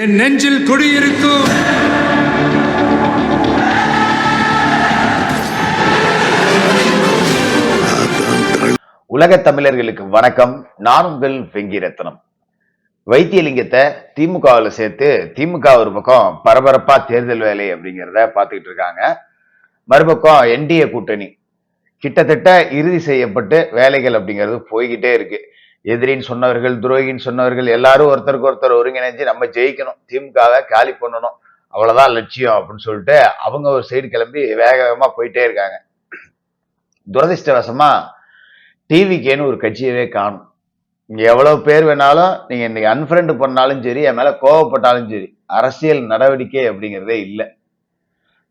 என் நெஞ்சில் குடியிருக்கும் உலக தமிழர்களுக்கு வணக்கம். நான் உங்கள் வெங்கிரத்னம். வைத்தியலிங்கத்தை திமுகவில் சேர்த்து திமுக ஒரு பக்கம் பரபரப்பா தேர்தல் வேலை அப்படிங்கிறத பார்த்துக்கிட்டு இருக்காங்க. மறுபக்கம் என்டிஏ கூட்டணி கிட்டத்தட்ட இறுதி செய்யப்பட்டு வேலைகள் அப்படிங்கிறது போய்கிட்டே இருக்கு. எதிரின்னு சொன்னவர்கள், துரோகின்னு சொன்னவர்கள் எல்லாரும் ஒருத்தருக்கு ஒருத்தர் ஒருங்கிணைஞ்சு நம்ம ஜெயிக்கணும், திமுகவை காலி பண்ணணும், அவ்வளவுதான் லட்சியம் அப்படின்னு சொல்லிட்டு அவங்க ஒரு சைடு கிளம்பி வேக வேகமா போயிட்டே இருக்காங்க. துரதிருஷ்டவசமா டிவிக்கேன்னு ஒரு கட்சியவே காணும். இங்க எவ்வளவு பேர் வேணாலும் நீங்க இன்னைக்கு அன்ஃப்ரெண்ட் பண்ணாலும் சரி, என் மேல கோவப்பட்டாலும் சரி, அரசியல் நடவடிக்கை அப்படிங்கிறதே இல்லை.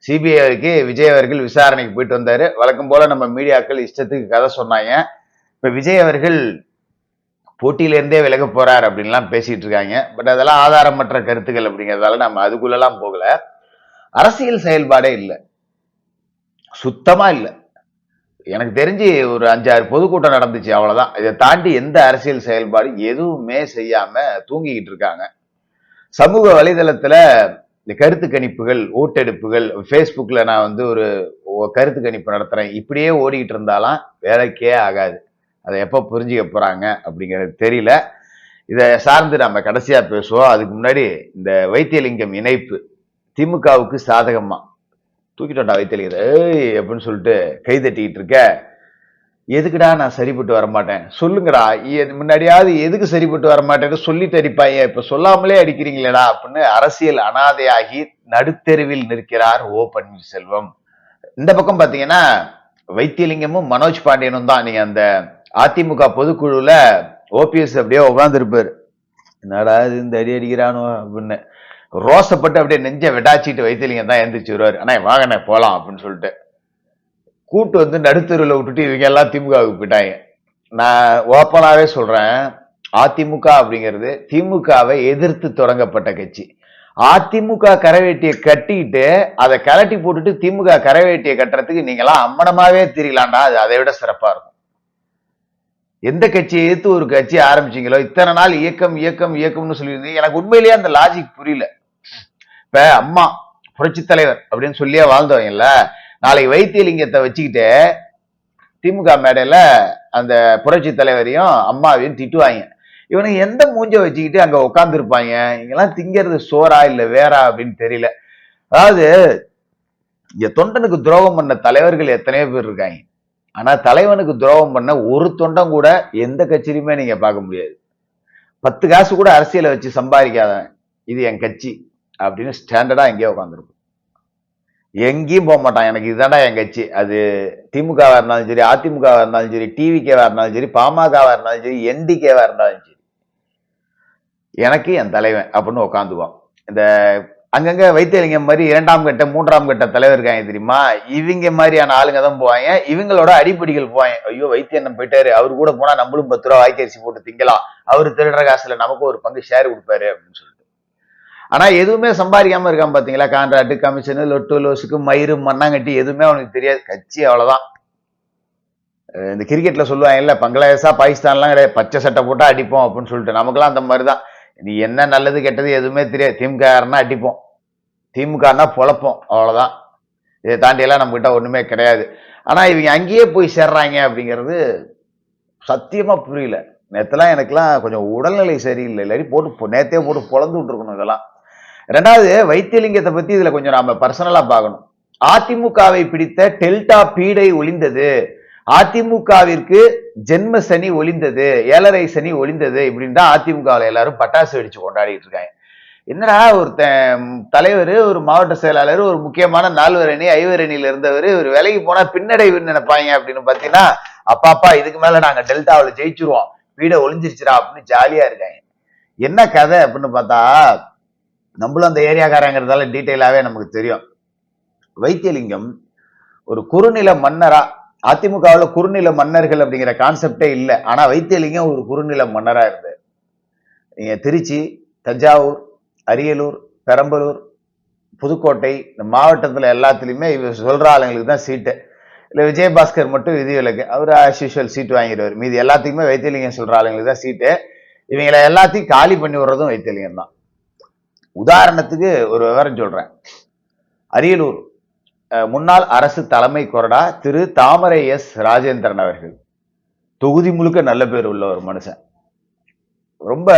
சிபிஐக்கு விஜய் அவர்கள் விசாரணைக்கு போயிட்டு வந்தாரு. வழக்கம் போல நம்ம மீடியாக்கள் இஷ்டத்துக்கு கதை சொன்னாங்க. இப்ப விஜய் அவர்கள் போட்டியிலிருந்தே விலக போறார் அப்படின்லாம் பேசிட்டு இருக்காங்க. பட் அதெல்லாம் ஆதாரமற்ற கருத்துக்கள் அப்படிங்கிறதால நம்ம அதுக்குள்ளெல்லாம் போகல. அரசியல் செயல்பாடே இல்லை, சுத்தமா இல்லை. எனக்கு தெரிஞ்சு ஒரு 5-6 பொதுக்கூட்டம் நடந்துச்சு, அவ்வளவுதான். இதை தாண்டி எந்த அரசியல் செயல்பாடு எதுவுமே செய்யாம தூங்கிக்கிட்டு இருக்காங்க. சமூக வலைதளத்துல இந்த கருத்து கணிப்புகள், ஓட்டெடுப்புகள், ஃபேஸ்புக்ல நான் வந்து ஒரு கருத்து கணிப்பு நடத்துறேன், இப்படியே ஓடிக்கிட்டு இருந்தாலாம் வேலைக்கே ஆகாது. அதை எப்போ புரிஞ்சுக்க போறாங்க அப்படிங்கிறது தெரியல. இதை சார்ந்து நம்ம கடைசியா பேசுவோம். அதுக்கு முன்னாடி இந்த வைத்தியலிங்கம் இணைப்பு திமுகவுக்கு சாதகமா தூக்கிட்டோண்டா வைத்தியலிங்கத்தை அப்படின்னு சொல்லிட்டு கை தட்டிக்கிட்டு இருக்க. எதுக்குடா நான் சரிப்பட்டு வரமாட்டேன் சொல்லுங்கடா, முன்னாடியாவது எதுக்கு சரிப்பட்டு வரமாட்டேன்னு சொல்லிட்டு அடிப்பாங்க, இப்ப சொல்லாமலே அடிக்கிறீங்களேடா அப்படின்னு அரசியல் அனாதையாகி நடுத்தெருவில் நிற்கிறார் ஓ பன்னீர்செல்வம். இந்த பக்கம் பாத்தீங்கன்னா வைத்தியலிங்கமும் மனோஜ் பாண்டியனும் தான். நீங்க அந்த அதிமுக பொதுக்குழுல ஓபிஎஸ் அப்படியே உட்கார்ந்துருப்பாரு, என்னடா இது இந்த அடி அடிக்கிறானோ அப்படின்னு ரோசப்பட்டு அப்படியே நெஞ்ச விடாச்சிட்டு வைத்தியலிங்கம் தான் எந்திரிச்சு வருவாரு. ஆனா வாங்கண்ணே போலாம் அப்படின்னு சொல்லிட்டு கூட்டு வந்து நடுத்தருவில் விட்டுட்டு இவங்க எல்லாம் திமுகவுக்கு போயிட்டாங்க. நான் ஓப்பனாவே சொல்றேன், அதிமுக அப்படிங்கிறது திமுகவை எதிர்த்து தொடங்கப்பட்ட கட்சி. அதிமுக கரைவேட்டியை கட்டிட்டு அதை கலட்டி போட்டுட்டு திமுக கரைவேட்டியை கட்டுறதுக்கு நீங்களாம் அம்மனமாவே தெரியலாண்டா, அது அதை விட சிறப்பா இருக்கும். எந்த கட்சியை எதிர்த்து ஒரு கட்சி ஆரம்பிச்சீங்களோ, இத்தனை நாள் இயக்கம் இயக்கம் இயக்கம்னு சொல்லியிருந்தீங்க. எனக்கு உண்மையிலேயே அந்த லாஜிக் புரியல. இப்ப அம்மா புரட்சி தலைவர் அப்படின்னு சொல்லியே வாழ்ந்தவங்கல்ல, நாளைக்கு வைத்தியலிங்கத்தை வச்சுக்கிட்டு திமுக மேடையில அந்த புரட்சி தலைவரையும் அம்மாவையும் திட்டுவாங்க. இவனுக்கு எந்த மூஞ்ச வச்சுக்கிட்டு அங்க உட்கார்ந்து இருப்பாங்க? இங்கெல்லாம் திங்கிறது சோறா இல்ல வேறா அப்படின்னு தெரியல. அதாவது இங்க தொண்டனுக்கு துரோகம் பண்ண தலைவர்கள் எத்தனையோ பேர் இருக்காங்க. ஆனா தலைவனுக்கு துரோகம் பண்ண ஒரு தொண்டன் கூட எந்த கட்சியிலுமே நீங்க பார்க்க முடியாது. 10 காசு கூட அரசியலை வச்சு சம்பாதிக்காதவன் இது என் கட்சி அப்படின்னு ஸ்டாண்டர்டா எங்கேயோ உட்காந்துருக்கும். எங்கேயும் போக மாட்டான், எனக்கு இதுதான்டா என் கட்சி. அது திமுகவா இருந்தாலும் சரி, அதிமுகவா இருந்தாலும் சரி, டிவிகேவா இருந்தாலும் சரி, பாமகவா இருந்தாலும் சரி, என்டிகேவா இருந்தாலும் சரி, எனக்கு என் தலைவன் அப்படின்னு உட்காந்துக்குவான். இந்த அங்கங்க வைத்தியலிங்கம் மாதிரி 2ஆம் கட்ட 3ஆம் கட்ட தலைவர் இருக்காங்க தெரியுமா, இவங்க மாதிரியான ஆளுங்க தான் போவாங்க. இவங்களோட அடிப்படிகள் போவாங்க. ஐயோ வைத்தியண்ணன் போயிட்டாரு, அவரு கூட போனா நம்மளும் 10 ரூபா வாய்க்கரிசி போட்டு திங்கலாம், அவரு திருடுற காசுல நமக்கு ஒரு பங்கு ஷேர் கொடுப்பாரு அப்படின்னு சொல்லிட்டு. ஆனா எதுவுமே சம்பாதிக்காம இருக்கான் பாத்தீங்களா, கான்ட்ராக்ட், கமிஷனு, லொட்டு லோசுக்கு, மயிறு, மண்ணாங்கட்டி எதுவுமே அவனுக்கு தெரியாது. கட்சி அவ்வளவுதான். இந்த கிரிக்கெட்ல சொல்லுவாங்க இல்ல, பங்களாதேஷா பாகிஸ்தான்லாம் கிடையாது, பச்சை சட்டை போட்டா அடிப்போம் அப்படின்னு சொல்லிட்டு. நமக்குலாம் அந்த மாதிரிதான். நீ என்ன நல்லது கெட்டது எதுவுமே தெரியாது, திமுகனா அடிப்போம், திமுகனா பொழப்போம், அவ்வளவுதான். இதை தாண்டி எல்லாம் நம்ம கிட்ட ஒண்ணுமே கிடையாது. ஆனா இவங்க அங்கேயே போய் சேர்றாங்க அப்படிங்கிறது சத்தியமா புரியல. நேத்தெல்லாம் எனக்குலாம் கொஞ்சம் உடல்நிலை சரியில்லை, இல்லாட்டி போட்டு நேத்தே போட்டு பொழந்து விட்டுருக்கணும் இதெல்லாம். ரெண்டாவது வைத்தியலிங்கத்தை பத்தி இதுல கொஞ்சம் நாம பர்சனலா பார்க்கணும். அதிமுகவை பிடித்த டெல்டா பீடை ஒளிந்தது, அதிமுகவிற்கு ஜென்ம சனி ஒளிந்தது, 7.5 சனி ஒளிந்தது இப்படின்னு தான் அதிமுகவில் எல்லாரும் பட்டாசு வெடிச்சு கொண்டாடிட்டு இருக்காங்க. என்னடா ஒருத்தன் தலைவர், ஒரு மாவட்ட செயலாளர், ஒரு முக்கியமான 4 5 இருந்தவர் ஒரு விலைக்கு போனா பின்னடைவுன்னு நினைப்பாங்க அப்படின்னு பாத்தீங்கன்னா, அப்பாப்பா இதுக்கு மேல நாங்க டெல்டாவில் ஜெயிச்சிருவோம், வீட ஒளிஞ்சிருச்சுரா அப்படின்னு ஜாலியா இருக்காங்க. என்ன கதை அப்படின்னு பார்த்தா, நம்மளும் அந்த ஏரியாக்காரங்கிறதால டீட்டெயிலாவே நமக்கு தெரியும். வைத்தியலிங்கம் ஒரு குறுநில மன்னரா, அதிமுகவில் குறுநில மன்னர்கள் அப்படிங்கிற கான்செப்டே இல்லை, ஆனா வைத்தியலிங்கம் ஒரு குறுநில மன்னரா இருந்தார். நீங்க திருச்சி, தஞ்சாவூர், அரியலூர், பெரம்பலூர், புதுக்கோட்டை இந்த மாவட்டத்துல எல்லாத்துலயுமே இவர் சொல்ற ஆளுங்களுக்கு தான் சீட்டு. இல்ல விஜயபாஸ்கர் மட்டும் விதிவிலக்கு, அவர் ஆஸ் யூஷுவல் சீட்டு வாங்கிடுவார். மீது எல்லாத்துக்குமே வைத்தியலிங்கம் சொல்ற ஆளுங்களுக்கு தான் சீட்டு. இவங்களை எல்லாத்தையும் காலி பண்ணி விடுறதும் வைத்தியலிங்கம் தான். உதாரணத்துக்கு ஒரு விவரம் சொல்றேன். அரியலூர் முன்னாள் அரசு தலைமை கொறடா திரு தாமரை எஸ் ராஜேந்திரன் அவர்கள் தொகுதி முழுக்க நல்ல பேர் உள்ள ஒரு மனுஷன். ரொம்ப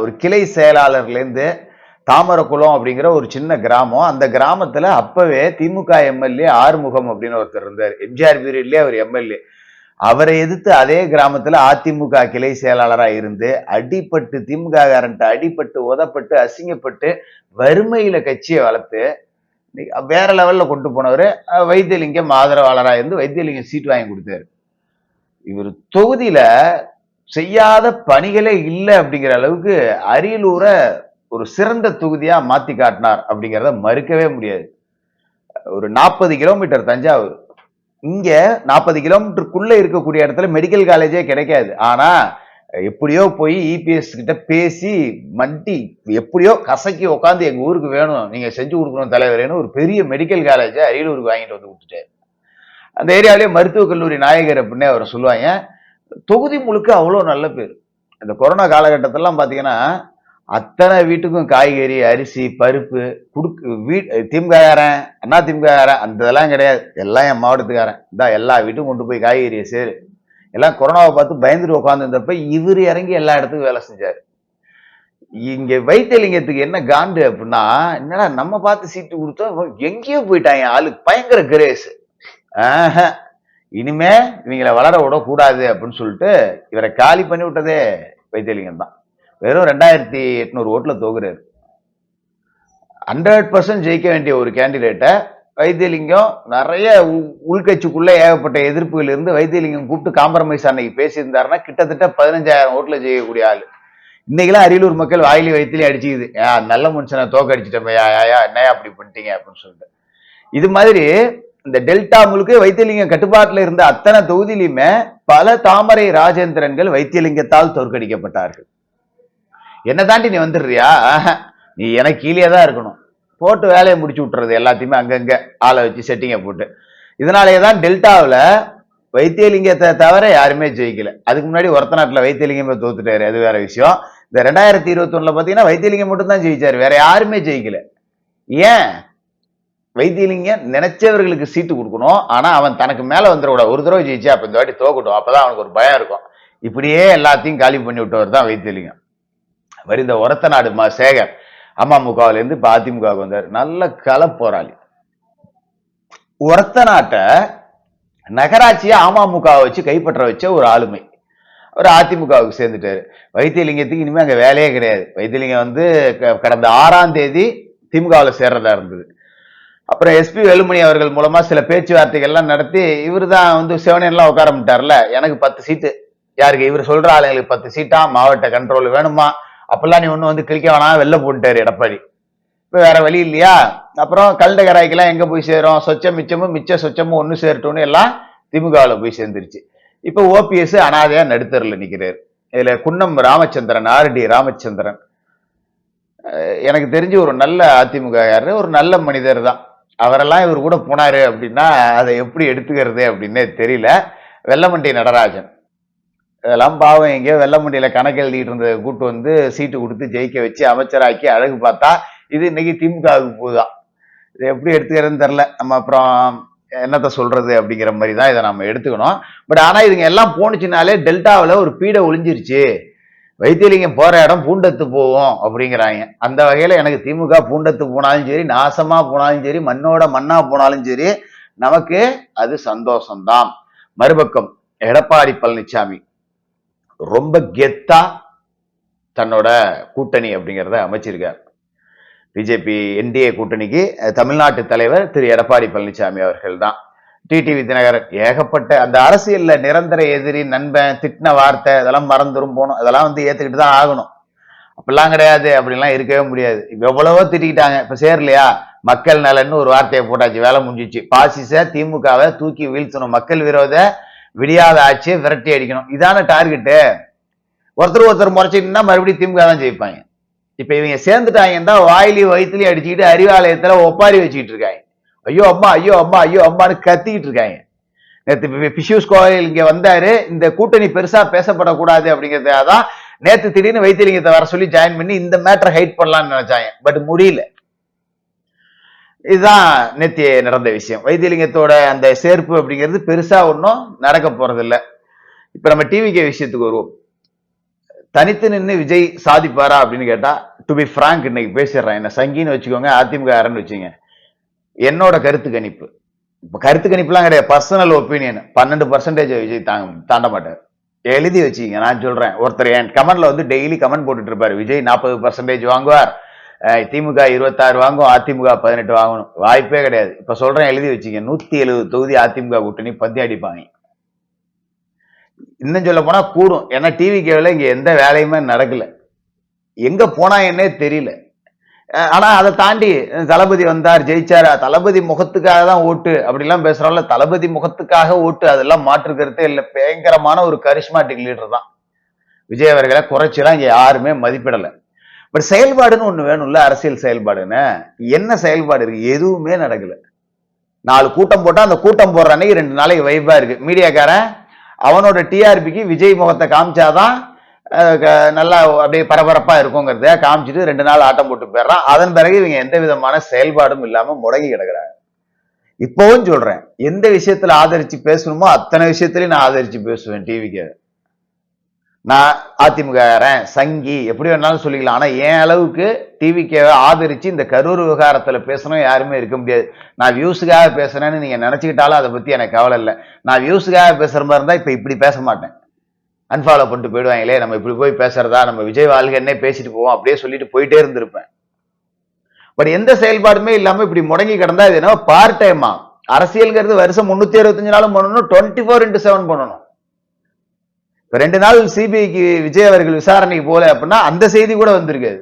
ஒரு கிளை செயலாளர்ல இருந்து தாமரக்குளம் அப்படிங்கிற ஒரு சின்ன கிராமம். அந்த கிராமத்துல அப்பவே திமுக எம்எல்ஏ ஆறுமுகம் அப்படின்னு ஒருத்தர் இருந்தார். எம்ஜிஆர் பீரியட்லயே அவர் எம்எல்ஏ. அவரை எதிர்த்து அதே கிராமத்துல அதிமுக கிளை செயலாளராக இருந்து அடிப்பட்டு திமுக காரன்ட்டு அடிப்பட்டு உதப்பட்டு அசிங்கப்பட்டு வறுமையில கட்சியை வளர்த்து வேற லெவல்ல கொண்டு போனவர். வைத்தியலிங்கம் ஆதரவாளராக இருந்து வைத்தியலிங்கம் சீட் வாங்கி கொடுத்தாரு. இவர் தொகுதியில செய்யாத பணிகளே இல்லை அப்படிங்கிற அளவுக்கு அரியலூரை ஒரு சிறந்த தொகுதியா மாத்தி காட்டினார் அப்படிங்கிறத மறுக்கவே முடியாது. ஒரு 40 கிலோமீட்டர் தஞ்சாவூர். இங்க 40 கிலோமீட்டருக்குள்ள இருக்கக்கூடிய இடத்துல மெடிக்கல் காலேஜே கிடைக்காது. ஆனா எப்படியோ போய் இபிஎஸ் கிட்ட பேசி மண்டி எப்படியோ கசக்கி உட்காந்து எங்க ஊருக்கு வேணும், நீங்க செஞ்சு கொடுக்கணும் தலைவரேன்னு ஒரு பெரிய மெடிக்கல் காலேஜை அரியலூருக்கு வாங்கிட்டு வந்து விட்டுட்டாரு. அந்த ஏரியாவிலேயே மருத்துவக் கல்லூரி நாயகர் அப்படின்னு அவர் சொல்லுவாங்க. தொகுதி முழுக்க அவ்வளோ நல்ல பேர். இந்த கொரோனா காலகட்டத்திலாம் பார்த்தீங்கன்னா அத்தனை வீட்டுக்கும் காய்கறி அரிசி பருப்பு திமுககாரன் அண்ணா திமுககாரன் அந்த இதெல்லாம் கிடையாது. எல்லாம் என் மாவட்டத்துக்காரன் இதான் எல்லா வீட்டுக்கும் கொண்டு போய் காய்கறியை சேரு. எல்லாம் கொரோனாவை பார்த்து பயந்துட்டு உட்காந்துருந்தப்ப இவர் இறங்கி எல்லா இடத்துக்கும் வேலை செஞ்சாரு. இங்க வைத்தியலிங்கத்துக்கு என்ன காண்டு அப்படின்னா, என்னடா நம்ம பார்த்து சீட்டு கொடுத்தோம் எங்கேயோ போயிட்டாங்க ஆளு, பயங்கர கிரேஸ். இனிமே இவங்களை வளர விடக்கூடாது அப்படின்னு சொல்லிட்டு இவரை காலி பண்ணி விட்டதே வைத்தியலிங்கம் தான். வெறும் 2800 ஓட்டுல தோக்குறாரு. 100% ஜெயிக்க வேண்டிய ஒரு கேண்டிடேட்டை வைத்தியலிங்கம் நிறைய உள்கட்சிக்குள்ள ஏகப்பட்ட எதிர்ப்புகள் இருந்து வைத்தியலிங்கம் கூப்பிட்டு காம்ப்ரமைஸ் அன்னைக்கு பேசியிருந்தாருன்னா கிட்டத்தட்ட 15,000 ஓட்டுல ஜெயிக்கக்கூடிய ஆளு. இன்னைக்கெல்லாம் அரியலூர் மக்கள் வாயிலி வயிற்றுலயும் அடிச்சுக்குது, நல்ல மனுஷனை தோக்கடிச்சிட்டமையா என்னையா அப்படி பண்ணிட்டீங்க அப்படின்னு சொல்லிட்டு. இது மாதிரி இந்த டெல்டா முழுக்க வைத்தியலிங்கம் கட்டுப்பாட்டில் இருந்த அத்தனை தொகுதியிலுமே பல தாமரை ராஜேந்திரன்கள் வைத்தியலிங்கத்தால் தோற்கடிக்கப்பட்டார்கள். என்ன தாண்டி நீ வந்துடுறியா, நீ எனக்கு கீழே தான் இருக்கணும், போட்டு வேலையை முடிச்சு விட்டுறது எல்லாத்தையுமே அங்கங்க ஆளை வச்சு செட்டிங்கை போட்டு. இதனாலேதான் டெல்டாவில் வைத்தியலிங்கத்தை தவிர யாருமே ஜெயிக்கல. அதுக்கு முன்னாடி ஒருத்த நாட்டில் வைத்தியலிங்கமே தோத்துட்டாரு, அது வேற விஷயம். இந்த 2021 பாத்தீங்கன்னா வைத்தியலிங்கம் மட்டும் தான் ஜெயிச்சாரு, வேற யாருமே ஜெயிக்கல. ஏன்? வைத்தியலிங்கம் நினைச்சவர்களுக்கு சீட்டு கொடுக்கணும், ஆனா அவன் தனக்கு மேல வந்துடக்கூடாது. ஒரு தடவை ஜெயிச்சா அப்ப இந்த வாட்டி தோக்கட்டும், அப்பதான் அவனுக்கு ஒரு பயம் இருக்கும். இப்படியே எல்லாத்தையும் காலி பண்ணி விட்டவர் தான் வைத்தியலிங்கம். இந்த ஒரத்த நாடு சேகர் அமமுகவுல இருந்து இப்ப அதிமுகவுக்கு வந்தார். நல்ல கள போராளி. ஒரத்த நாட்டை நகராட்சியை அமமுகவை வச்சு கைப்பற்ற வச்ச ஒரு ஆளுமை. அவர் அதிமுகவுக்கு சேர்ந்துட்டாரு. வைத்தியலிங்கத்துக்கு இனிமே அங்க வேலையே கிடையாது. வைத்தியலிங்கம் வந்து கடந்த 6ஆம் தேதி திமுகவில் சேர்றதா இருந்தது. அப்புறம் எஸ்பி வேலுமணி அவர்கள் மூலமா சில பேச்சுவார்த்தைகள்லாம் நடத்தி இவர் தான் வந்து சிவனேன்லாம் உட்கார மாட்டார்ல, எனக்கு 10 சீட்டு, யாருக்கு இவர் சொல்ற ஆளுங்களுக்கு 10 சீட்டா, மாவட்ட கண்ட்ரோல் வேணுமா, அப்பெல்லாம் நீ ஒண்ணு வந்து கிளிக்க வேணாம், வெளில போட்டுட்டாரு எடப்பாடி. இப்ப வேற வழி இல்லையா, அப்புறம் கல்ட கராய்க்கெல்லாம் எங்க போய் சேரும், சொச்சம் மிச்சமும் மிச்ச சொச்சமும் ஒண்ணு சேரட்டும்னு எல்லாம் திமுகவில் போய் சேர்ந்துருச்சு. இப்ப ஓபிஎஸ் அனாதையா நடுத்தரில் நிக்கிறாரு. இதுல குன்னம் ராமச்சந்திரன், ஆர்டி ராமச்சந்திரன் எனக்கு தெரிஞ்சு ஒரு நல்ல அதிமுக யாரு, ஒரு நல்ல மனிதர் தான். அவரெல்லாம் இவர் கூட போனாரு அப்படின்னா அதை எப்படி எடுத்துக்கிறது அப்படின்னே தெரியல. வெள்ளமண்டி நடராஜன் இதெல்லாம் பாவம், எங்கேயோ வெள்ளமண்டியில கணக்கு எழுதிட்டு இருந்த கூட்டு வந்து சீட்டு கொடுத்து ஜெயிக்க வச்சு அமைச்சராக்கி அழகு பார்த்தா இது இன்னைக்கு திமுகவுக்கு போகுதான். இதை எப்படி எடுத்துக்கிறதுன்னு தெரியல. நம்ம அப்புறம் என்னத்த சொல்றது அப்படிங்கிற மாதிரி தான் இதை நம்ம எடுத்துக்கணும். பட் ஆனா இதுங்க எல்லாம் போனுச்சுனாலே டெல்டாவில் ஒரு பீடை ஒளிஞ்சிருச்சு, வைத்தியலிங்கம் போற இடம் பூண்டத்து போவோம் அப்படிங்கிறாங்க. அந்த வகையில எனக்கு திமுக பூண்டத்து போனாலும் சரி, நாசமா போனாலும் சரி, மண்ணோட மண்ணா போனாலும் சரி, நமக்கு அது சந்தோஷம்தான். மறுபக்கம் எடப்பாடி பழனிசாமி ரொம்ப கெத்தா தன்னோட கூட்டணி அப்படிங்கிறத அமைச்சிருக்கார். பிஜேபி என்டிஏ கூட்டணிக்கு தமிழ்நாட்டு தலைவர் திரு எடப்பாடி பழனிசாமி அவர்கள் தான். டிடிவி தினகரன் ஏகப்பட்ட அந்த அரசியல்ல நிரந்தர எதிரி, நண்பன், திட்டின வார்த்தை இதெல்லாம் மறந்துரும் போகணும், அதெல்லாம் வந்து ஏத்துக்கிட்டு தான் ஆகணும். அப்படிலாம் கிடையாது, அப்படிலாம் இருக்கவே முடியாது. எவ்வளவோ திட்டிக்கிட்டாங்க, இப்ப சேரலையா, மக்கள் நலன்னு ஒரு வார்த்தையை போட்டாச்சு, வேலை முடிஞ்சிச்சு. பாசிச திமுகவை தூக்கி வீழ்த்தணும், மக்கள் விரோத விடியாத ஆட்சியை விரட்டி அடிக்கணும், இதான டார்கெட்டு. ஒருத்தர் முறைச்சிட்டுனா மறுபடியும் திமுக தான் ஜெயிப்பாங்க. இப்ப இவங்க சேர்ந்துட்டாங்கன்னா வாயிலையும் வயிற்றுலையும் அடிச்சுக்கிட்டு அறிவாலயத்துல ஒப்பாரி வச்சுக்கிட்டு இருக்காங்க. ஐயோ அம்மா ஐயோ அம்மா ஐயோ அம்மான்னு கத்திக்கிட்டு இருக்காங்க. நேற்று பியூஷ் கோயல் இங்க வந்தாரு, இந்த கூட்டணி பெருசா பேசப்படக்கூடாது அப்படிங்கிறதுக்காக தான் நேத்து திடீர்னு வைத்தியலிங்கத்தை வர சொல்லி ஜாயின் பண்ணி இந்த மேட்டரை ஹைட் பண்ணலாம்னு நினைச்சாங்க. பட் முடியல. இதுதான் நேத்து நடந்த விஷயம். வைத்தியலிங்கத்தோட அந்த சேர்ப்பு அப்படிங்கிறது பெருசா ஒன்றும் நடக்க போறது இல்லை. இப்ப நம்ம டிவிகே விஷயத்துக்கு வருவோம். தனித்து நின்று விஜய் சாதிப்பாரா அப்படின்னு கேட்டா, டு பி பிராங்க் இன்னைக்கு பேசிடுறேன். என்ன சங்கின்னு வச்சுக்கோங்க, அதிமுக ஆரன்னு வச்சுங்க. என்னோட கருத்து கணிப்பு, இப்ப கருத்து கணிப்புலாம் கிடையாது, பர்சனல் ஒப்பீனியன். 12% விஜய் தாண்ட மாட்டார். எழுதி வச்சுக்கீங்க. நான் சொல்றேன், ஒருத்தர் என் கமெண்ட்ல வந்து டெய்லி கமெண்ட் போட்டுட்டு இருப்பாரு, விஜய் 40% வாங்குவார், திமுக 26 வாங்கும், அதிமுக 18 வாங்கணும். வாய்ப்பே கிடையாது. இப்ப சொல்றேன், எழுதி வச்சுங்க. 170 தொகுதி அதிமுக கூட்டணி பந்தி அடிப்பாங்க. இன்னும் சொல்ல போனா கூடும். ஏன்னா டிவிகேவில் இங்க எந்த வேலையுமே நடக்கல. எங்க போனா என்னே தெரியல. ஆனா அதை தாண்டி தளபதி வந்தார், ஜெயிச்சாரு, தளபதி முகத்துக்காக தான் ஓட்டு அப்படிலாம் பேசுறோம்ல. தளபதி முகத்துக்காக ஓட்டு, அதெல்லாம் மாற்று கருத்தே இல்லை. பயங்கரமான ஒரு கரிஸ்மாட்டிக் லீடர் தான் விஜய் அவர்களை. குறைச்சலாம் இங்க யாருமே மதிப்பிடல. பட் செயல்பாடுன்னு ஒண்ணு வேணும்ல, அரசியல் செயல்பாடுன்னு. என்ன செயல்பாடு இருக்கு? எதுவுமே நடக்கல. 4 கூட்டம் போட்டா அந்த கூட்டம் போடுற அன்னைக்கு 2 நாளைக்கு வைப்பா இருக்கு. மீடியாக்காரன் அவனோட டிஆர்பிக்கு விஜய் முகத்தை காமிச்சாதான் நல்லா அப்படியே பரபரப்பா இருக்குங்கிறத காமிச்சிட்டு 2 நாள் ஆட்டம் போட்டு போயிடுறான். அதன் பிறகு இவங்க எந்த விதமான செயல்பாடும் இல்லாம முடங்கி கிடக்குறாங்க. இப்பவும் சொல்றேன், எந்த விஷயத்துல ஆதரிச்சு பேசணுமோ அத்தனை விஷயத்திலையும் நான் ஆதரிச்சு பேசுவேன். டிவிக்கு நான் அதிமுக சங்கி எப்படி வேணாலும் சொல்லிக்கலாம். ஆனா என் அளவுக்கு டிவிக்கு ஆதரிச்சு இந்த கரூர் விவகாரத்துல பேசணும் யாருமே இருக்க முடியாது. நான் வியூஸுக்காக பேசுறேன்னு நீங்க நினைச்சுக்கிட்டாலும் அதை பத்தி எனக்கு கவலை இல்லை. நான் வியூஸுக்காக பேசுற மாதிரி இருந்தா இப்ப இப்படி பேச மாட்டேன். அன்ஃபாலோ பண்ணிட்டு போயிடுவாங்களே, நம்ம இப்படி போய் பேசுறதா, நம்ம விஜய் வாழ்க என்ன பேசிட்டு போவோம் அப்படியே சொல்லிட்டு போயிட்டே இருந்திருப்பேன். பட் எந்த செயல்பாடுமே இல்லாம இப்படி முடங்கி கிடந்தா இது என்ன பார்ட் டைமா? அரசியல்ங்கிறது வருஷம் 365 நாளும் பண்ணணும், 24x7 பண்ணணும். இப்ப 2 நாள் சிபிஐக்கு விஜய் அவர்கள் விசாரணைக்கு போல அப்படின்னா அந்த செய்தி கூட வந்திருக்காது.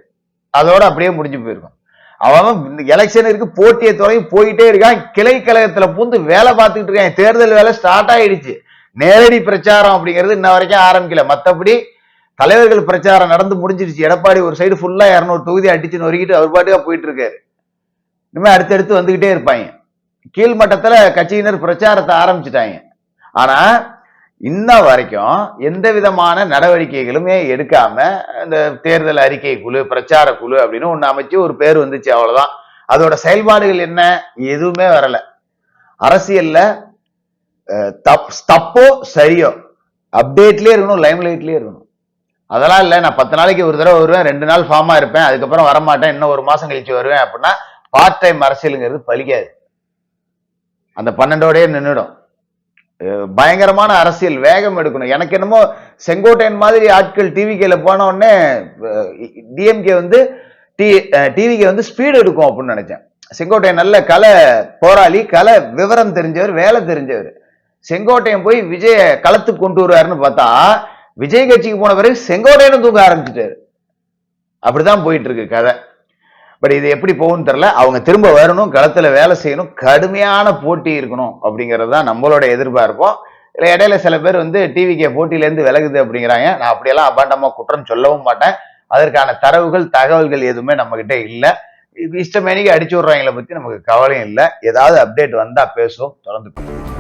அதோட அப்படியே முடிஞ்சு போயிருக்கும். அவன் எலெக்ஷனுக்கு போட்டியை தொடங்கி போயிட்டே இருக்கான். கிளை கழகத்துல பூந்து வேலை பார்த்துக்கிட்டு இருக்கான். தேர்தல் வேலை ஸ்டார்ட் ஆயிடுச்சு. நேரடி பிரச்சாரம் அப்படிங்கிறது இன்ன வரைக்கும் ஆரம்பிக்கல. மத்தபடி தலைவர்கள் பிரச்சாரம் நடந்து முடிஞ்சிருச்சு. எடப்பாடி ஒரு சைடு ஃபுல்லா 200 தொகுதி அடிச்சு நொறுக்கிட்டு அவர் பாட்டுக்கா போயிட்டு இருக்காரு. இனிமே அடுத்தடுத்து வந்துகிட்டே இருப்பாங்க. கீழ்மட்டத்துல கட்சியினர் பிரச்சாரத்தை ஆரம்பிச்சுட்டாங்க. ஆனா இன்ன வரைக்கும் எந்த விதமான நடவடிக்கைகளுமே எடுக்காம இந்த தேர்தல் அறிக்கை குழு, பிரச்சார குழு அப்படின்னு ஒண்ணு அமைச்சு ஒரு பேர் வந்துச்சு, அவ்வளவுதான். அதோட செயல்பாடுகள் என்ன? எதுவுமே வரல. அரசியல்ல தப்போ சரியோ அப்டேட்லயே இருக்கணும், லைம் லைட்லயே இருக்கணும். அதெல்லாம் இல்ல, நான் 10 நாளைக்கு ஒரு தடவை வருவேன், 2 நாள் ஃபார்மா இருப்பேன், அதுக்கப்புறம் வரமாட்டேன், இன்னும் 1 மாசம் கழிச்சு வருவேன் அப்படின்னா பார்ட் டைம் அரசியலுங்கிறது பலிக்காது. அந்த 12ஓடயே நின்றுடும். பயங்கரமான அரசியல் வேகம் எடுக்கணும். எனக்கு என்னமோ செங்கோட்டையன் மாதிரி ஆட்கள் டிவிகேல போன உடனே டிஎம்கே வந்து டிவிகே வந்து ஸ்பீடு எடுக்கும் அப்படின்னு நினைச்சேன். செங்கோட்டையன் நல்ல கலை போராளி, கலை விவரம் தெரிஞ்சவர், வேலை தெரிஞ்சவர். செங்கோட்டையன் போய் விஜய களத்துக்கு கொண்டு வருவாருன்னு பார்த்தா விஜய் கட்சிக்கு போன பிறகு செங்கோட்டையனும் தூங்க ஆரம்பிச்சுட்டாரு. அப்படிதான் போயிட்டு இருக்கு கதை. பட் இது எப்படி போகும்னு தெரியல. அவங்க திரும்ப வரணும், களத்துல வேலை செய்யணும், கடுமையான போட்டி இருக்கணும் அப்படிங்கிறது தான் நம்மளோட எதிர்பார்ப்போம். இல்லை இடையில சில பேர் வந்து டிவிகே போட்டியில இருந்து விலகுது அப்படிங்கிறாங்க. நான் அப்படியெல்லாம் அபாண்டமா குற்றம் சொல்லவும் மாட்டேன். அதற்கான தகவல்கள் எதுவுமே நம்ம கிட்ட இல்லை. இஷ்டமேனிக்கு அடிச்சு விடுறாங்களே பத்தி நமக்கு கவலையும் இல்லை. ஏதாவது அப்டேட் வந்தா பேசுவோம். தொடர்ந்து